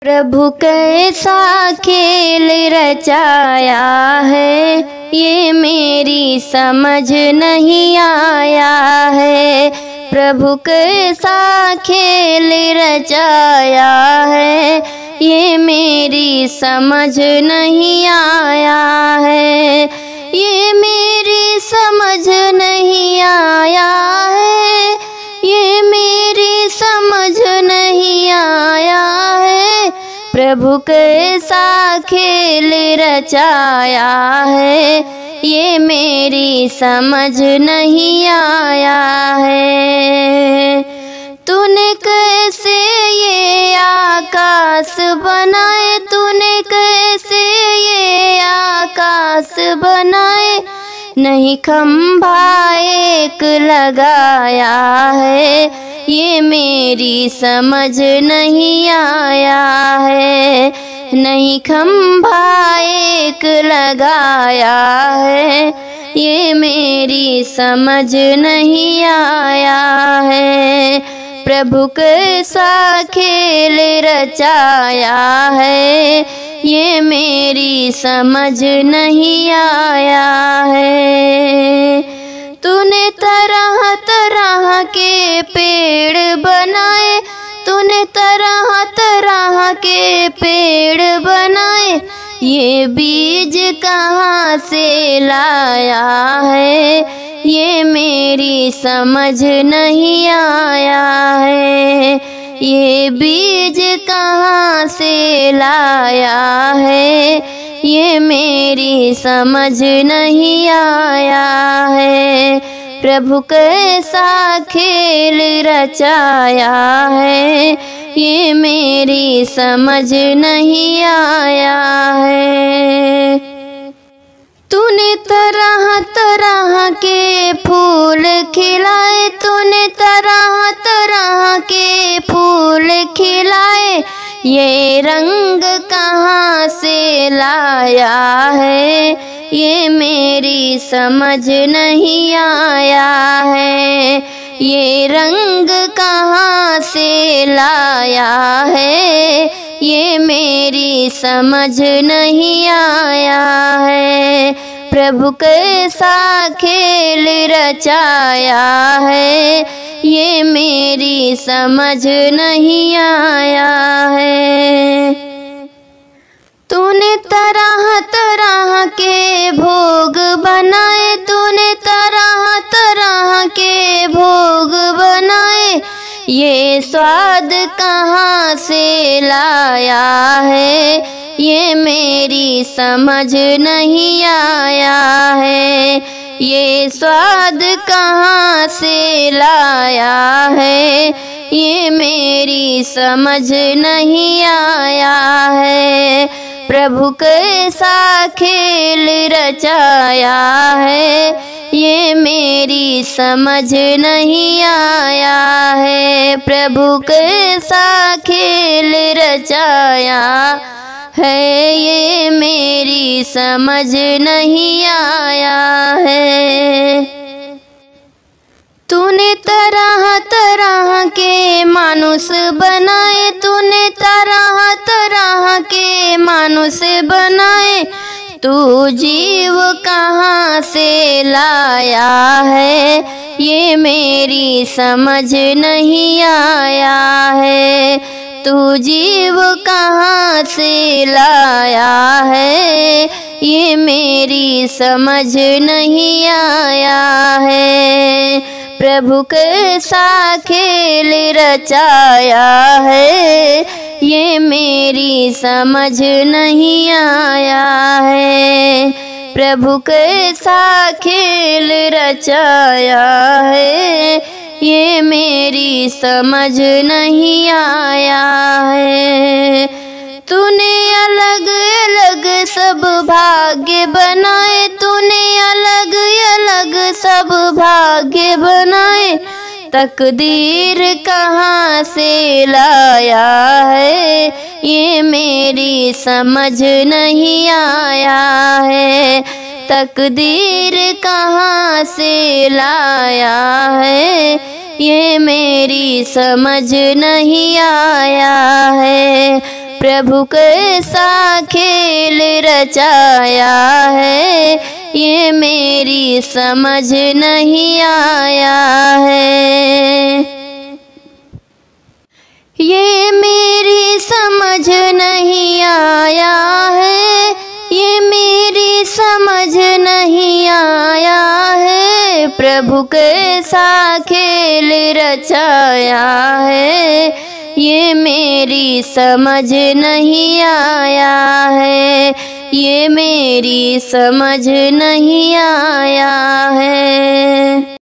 प्रभु कैसा खेल रचाया है, ये मेरी समझ नहीं आया है। प्रभु कैसा खेल रचाया है, ये मेरी समझ नहीं आया है। ये मेरी समझ नहीं आया है, ये मेरी समझ नहीं आया है। प्रभु कैसा खेल रचाया है, ये मेरी समझ नहीं आया है। तूने कैसे ये आकाश बनाए, तूने कैसे ये आकाश बनाए। नहीं खंभा एक लगाया है, ये मेरी समझ नहीं आया है। नहीं खंभा एक लगाया है, ये मेरी समझ नहीं आया है। प्रभु कैसा खेल रचाया है, ये मेरी समझ नहीं आया है। तूने तरह तरह के पेड़ बनाए, तूने तरह तरह के पेड़ बनाए। ये बीज कहाँ से लाया है, ये मेरी समझ नहीं आया है। ये बीज कहाँ से लाया है, ये मेरी समझ नहीं आया है। प्रभु कैसा खेल रचाया है, ये मेरी समझ नहीं आया है। तूने तरह तरह के फूल खिलाए, तूने तरह तरह के फूल खिलाए। ये रंग कहाँ से लाया है, ये मेरी समझ नहीं आया है। ये रंग कहाँ से लाया है, ये मेरी समझ नहीं आया है। प्रभु कैसा खेल रचाया है, ये मेरी समझ नहीं आया है। तूने तरह तरह के भोग बनाए, तूने तरह तरह के भोग बनाए। ये स्वाद कहाँ से लाया है, ये मेरी समझ नहीं आया है। ये स्वाद कहाँ से लाया है, ये मेरी समझ नहीं आया है। प्रभु कैसा खेल रचाया है, ये मेरी समझ नहीं आया है। प्रभु कैसा खेल रचाया है, ये मेरी समझ नहीं आया है। तूने तरह तरह के मानुष बनाए, तूने तरह तरह के मानुष बनाए। तू जीव कहाँ से लाया है, ये मेरी समझ नहीं आया है। तू जीव कहाँ से लाया है, ये मेरी समझ नहीं आया है। प्रभु कैसा खेल रचाया है, ये मेरी समझ नहीं आया है। प्रभु कैसा खेल रचाया है, ये मेरी समझ नहीं आया है। तूने अलग अलग सब भाग्य बनाए, तूने अलग अलग सब भाग्य बनाए। तकदीर कहाँ से लाया है, ये मेरी समझ नहीं आया है। तकदीर कहाँ से लाया है, ये मेरी समझ नहीं आया है। प्रभु कैसा खेल रचाया है, ये मेरी समझ नहीं आया है। ये मेरी समझ नहीं आया है, ये मेरी समझ नहीं आया है। प्रभु कैसा खेल रचाया है, ये मेरी समझ नहीं आया है, ये मेरी समझ नहीं आया है।